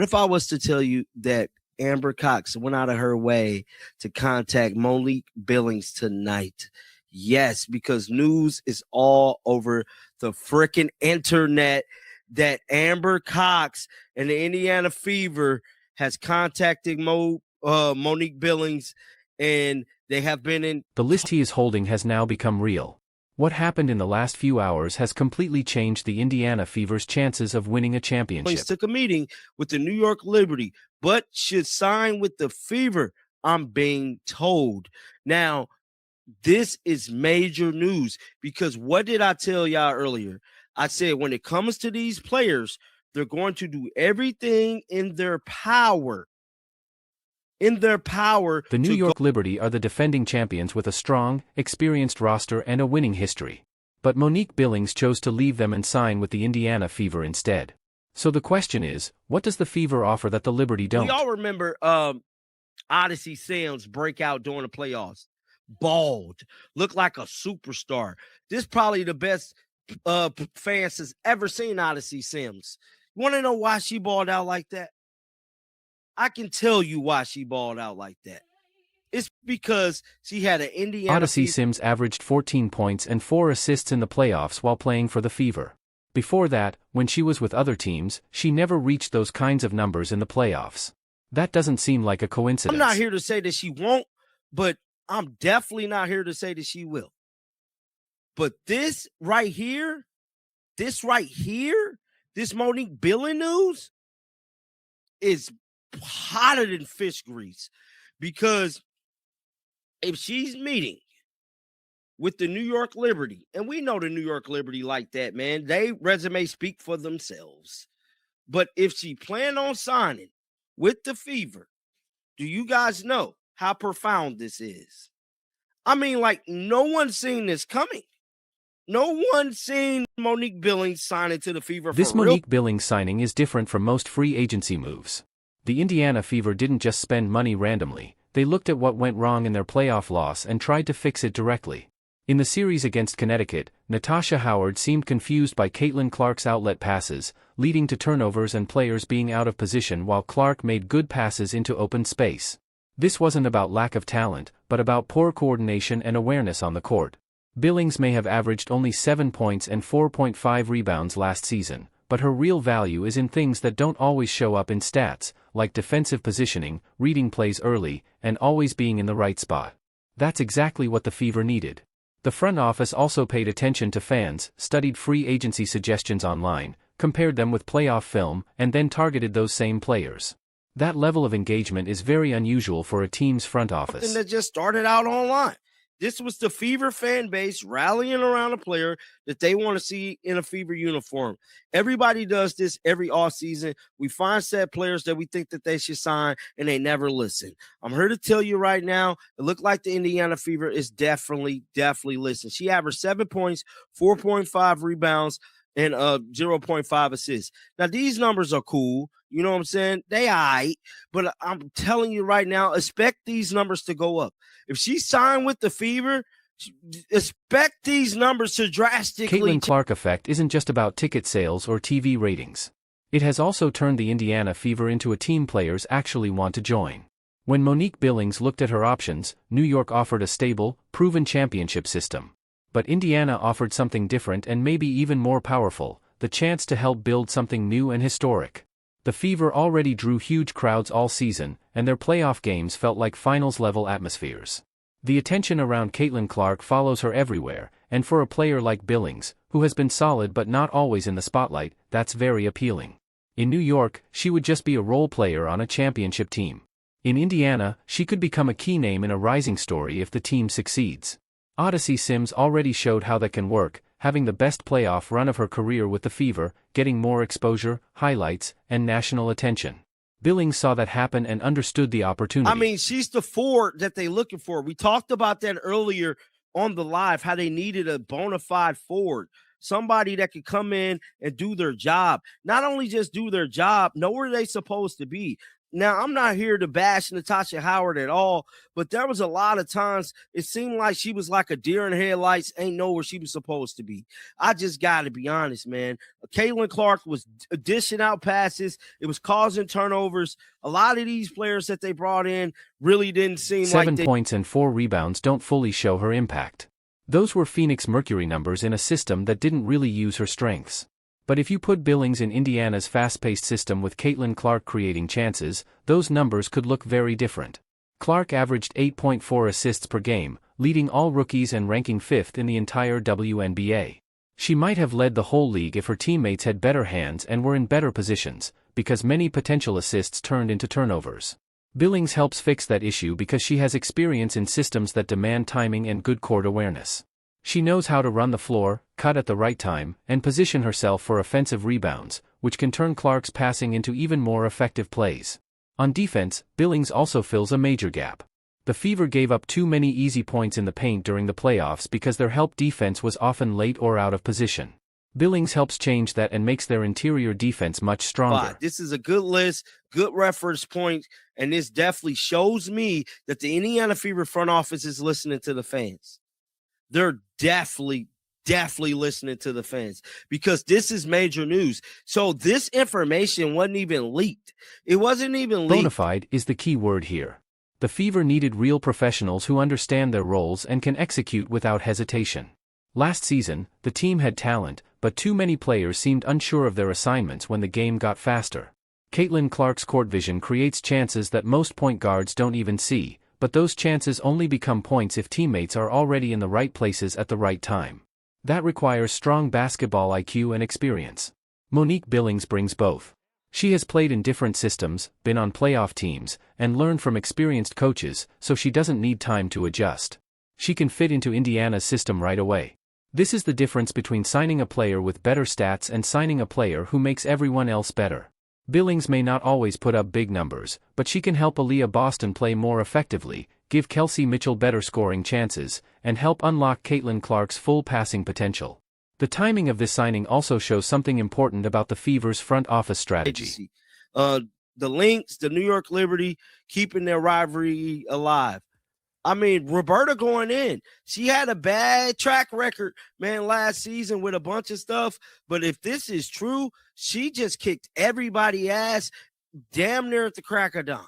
if I was to tell you that Amber Cox went out of her way to contact Monique Billings tonight? Yes, because news is all over the freaking internet that Amber Cox and the Indiana Fever has contacted Monique Billings, and they have been in. The list he is holding has now become real. What happened in the last few hours has completely changed the Indiana Fever's chances of winning a championship. Took a meeting with the New York Liberty, but should sign with the Fever, I'm being told. Now, this is major news because what did I tell y'all earlier? I said when it comes to these players, they're going to do everything in their power. The New York Liberty are the defending champions with a strong, experienced roster and a winning history. But Monique Billings chose to leave them and sign with the Indiana Fever instead. So the question is, what does the Fever offer that the Liberty don't? We all remember Odyssey Sims break out during the playoffs. Bald, looked like a superstar. This is probably the best fans has ever seen Odyssey Sims. You want to know why she balled out like that? I can tell you why she balled out like that. It's because she had an Indiana. Odyssey Sims averaged 14 points and 4 assists in the playoffs while playing for the Fever. Before that, when she was with other teams, she never reached those kinds of numbers in the playoffs. That doesn't seem like a coincidence. I'm not here to say that she won't, but I'm definitely not here to say that she will. But this right here, this Monique Billings news is hotter than fish grease, because if she's meeting with the New York Liberty, and we know the New York Liberty like that, man, they resumes speak for themselves. But if she planned on signing with the Fever, do you guys know how profound this is? I mean, like, no one's seen this coming. No one's seen Monique Billings signing to the Fever. This Monique Billings signing is different from most free agency moves. The Indiana Fever didn't just spend money randomly, they looked at what went wrong in their playoff loss and tried to fix it directly. In the series against Connecticut, Natasha Howard seemed confused by Caitlin Clark's outlet passes, leading to turnovers and players being out of position while Clark made good passes into open space. This wasn't about lack of talent, but about poor coordination and awareness on the court. Billings may have averaged only 7 points and 4.5 rebounds last season, but her real value is in things that don't always show up in stats, like defensive positioning, reading plays early, and always being in the right spot. That's exactly what the Fever needed. The front office also paid attention to fans, studied free agency suggestions online, compared them with playoff film, and then targeted those same players. That level of engagement is very unusual for a team's front office. Something that just started out online. This was the Fever fan base rallying around a player that they want to see in a Fever uniform. Everybody does this every offseason. We find set players that we think that they should sign, and they never listen. I'm here to tell you right now, it looked like the Indiana Fever is definitely listening. She averaged 7 points, 4.5 rebounds, and 0.5 assists. Now, these numbers are cool. You know what I'm saying? They all right. But I'm telling you right now, expect these numbers to go up. If she signed with the Fever, expect these numbers to drastically. Caitlin Clark effect isn't just about ticket sales or TV ratings. It has also turned the Indiana Fever into a team players actually want to join. When Monique Billings looked at her options, New York offered a stable, proven championship system. But Indiana offered something different and maybe even more powerful, the chance to help build something new and historic. The Fever already drew huge crowds all season, and their playoff games felt like finals-level atmospheres. The attention around Caitlin Clark follows her everywhere, and for a player like Billings, who has been solid but not always in the spotlight, that's very appealing. In New York, she would just be a role player on a championship team. In Indiana, she could become a key name in a rising story if the team succeeds. Odyssey Sims already showed how that can work, having the best playoff run of her career with the Fever, getting more exposure, highlights, and national attention. Billings saw that happen and understood the opportunity. I mean, she's the forward that they're looking for. We talked about that earlier on the live, how they needed a bona fide forward. somebody that could come in and do their job. Not only just do their job, know where they're supposed to be. Now, I'm not here to bash Natasha Howard at all, but there was a lot of times it seemed like she was like a deer in headlights, ain't know where she was supposed to be. I just got to be honest, man. Caitlin Clark was dishing out passes. It was causing turnovers. A lot of these players that they brought in really didn't seem like 7 points and 4 rebounds don't fully show her impact. Those were Phoenix Mercury numbers in a system that didn't really use her strengths. But if you put Billings in Indiana's fast-paced system with Caitlin Clark creating chances, those numbers could look very different. Clark averaged 8.4 assists per game, leading all rookies and ranking 5th in the entire WNBA. She might have led the whole league if her teammates had better hands and were in better positions, because many potential assists turned into turnovers. Billings helps fix that issue because she has experience in systems that demand timing and good court awareness. She knows how to run the floor, cut at the right time, and position herself for offensive rebounds, which can turn Clark's passing into even more effective plays. On defense, Billings also fills a major gap. The Fever gave up too many easy points in the paint during the playoffs because their help defense was often late or out of position. Billings helps change that and makes their interior defense much stronger. This is a good list, good reference point, and this definitely shows me that the Indiana Fever front office is listening to the fans. They're definitely listening to the fans because this is major news. So this information wasn't even leaked. It wasn't even leaked. Bona fide is the key word here. The Fever needed real professionals who understand their roles and can execute without hesitation. Last season, the team had talent, but too many players seemed unsure of their assignments when the game got faster. Caitlin Clark's court vision creates chances that most point guards don't even see, but those chances only become points if teammates are already in the right places at the right time. That requires strong basketball IQ and experience. Monique Billings brings both. She has played in different systems, been on playoff teams, and learned from experienced coaches, so she doesn't need time to adjust. She can fit into Indiana's system right away. This is the difference between signing a player with better stats and signing a player who makes everyone else better. Billings may not always put up big numbers, but she can help Aaliyah Boston play more effectively, give Kelsey Mitchell better scoring chances, and help unlock Caitlin Clark's full passing potential. The timing of this signing also shows something important about the Fever's front office strategy. The Lynx, the New York Liberty, keeping their rivalry alive. I mean, Roberta going in. She had a bad track record, man, last season with a bunch of stuff. But if this is true, she just kicked everybody's ass damn near at the crack of dawn.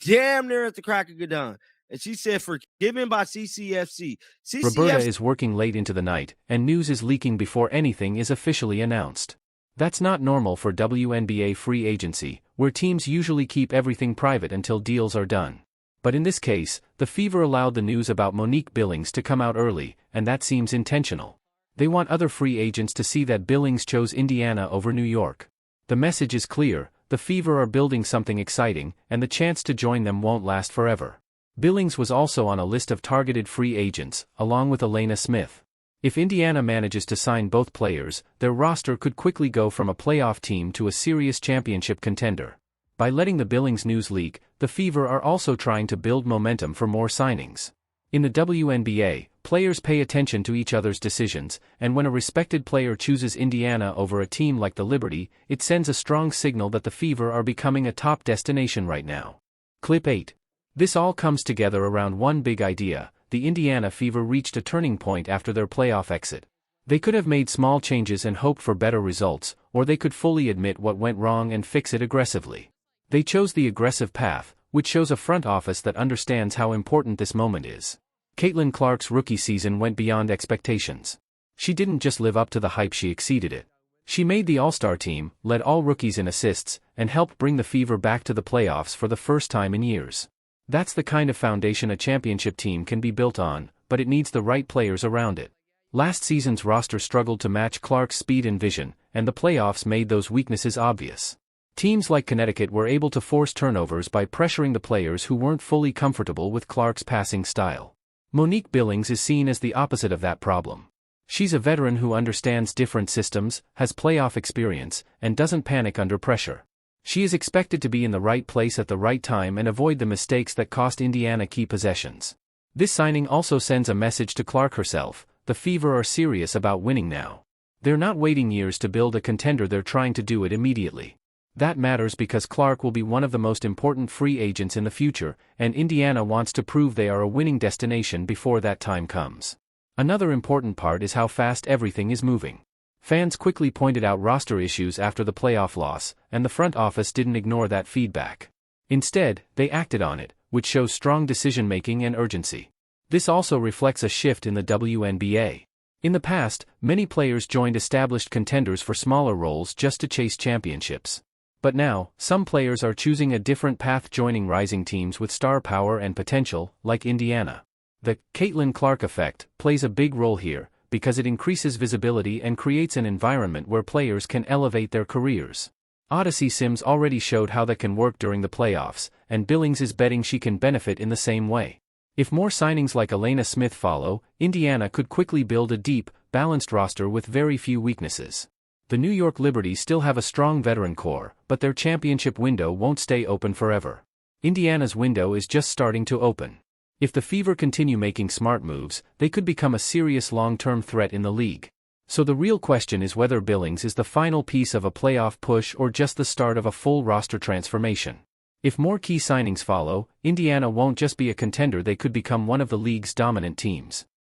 Damn near at the crack of dawn. And she said, forgiven by CCFC. Roberta is working late into the night, and news is leaking before anything is officially announced. That's not normal for WNBA free agency, where teams usually keep everything private until deals are done. But in this case, the Fever allowed the news about Monique Billings to come out early, and that seems intentional. They want other free agents to see that Billings chose Indiana over New York. The message is clear, the Fever are building something exciting, and the chance to join them won't last forever. Billings was also on a list of targeted free agents, along with Elena Smith. If Indiana manages to sign both players, their roster could quickly go from a playoff team to a serious championship contender. By letting the Billings news leak, the Fever are also trying to build momentum for more signings. In the WNBA, players pay attention to each other's decisions, and when a respected player chooses Indiana over a team like the Liberty, it sends a strong signal that the Fever are becoming a top destination right now. Clip 8. This all comes together around one big idea: the Indiana Fever reached a turning point after their playoff exit. They could have made small changes and hoped for better results, or they could fully admit what went wrong and fix it aggressively. They chose the aggressive path, which shows a front office that understands how important this moment is. Caitlin Clark's rookie season went beyond expectations. She didn't just live up to the hype, she exceeded it. She made the All-Star team, led all rookies in assists, and helped bring the Fever back to the playoffs for the first time in years. That's the kind of foundation a championship team can be built on, but it needs the right players around it. Last season's roster struggled to match Clark's speed and vision, and the playoffs made those weaknesses obvious. Teams like Connecticut were able to force turnovers by pressuring the players who weren't fully comfortable with Clark's passing style. Monique Billings is seen as the opposite of that problem. She's a veteran who understands different systems, has playoff experience, and doesn't panic under pressure. She is expected to be in the right place at the right time and avoid the mistakes that cost Indiana key possessions. This signing also sends a message to Clark herself: the Fever are serious about winning now. They're not waiting years to build a contender, they're trying to do it immediately. That matters because Clark will be one of the most important free agents in the future, and Indiana wants to prove they are a winning destination before that time comes. Another important part is how fast everything is moving. Fans quickly pointed out roster issues after the playoff loss, and the front office didn't ignore that feedback. Instead, they acted on it, which shows strong decision-making and urgency. This also reflects a shift in the WNBA. In the past, many players joined established contenders for smaller roles just to chase championships. But now, some players are choosing a different path, joining rising teams with star power and potential, like Indiana. The Caitlin Clark effect plays a big role here, because it increases visibility and creates an environment where players can elevate their careers. Odyssey Sims already showed how that can work during the playoffs, and Billings is betting she can benefit in the same way. If more signings like Elena Smith follow, Indiana could quickly build a deep, balanced roster with very few weaknesses. The New York Liberty still have a strong veteran core, but their championship window won't stay open forever. Indiana's window is just starting to open. If the Fever continue making smart moves, they could become a serious long-term threat in the league. So the real question is whether Billings is the final piece of a playoff push or just the start of a full roster transformation. If more key signings follow, Indiana won't just be a contender, they could become one of the league's dominant teams.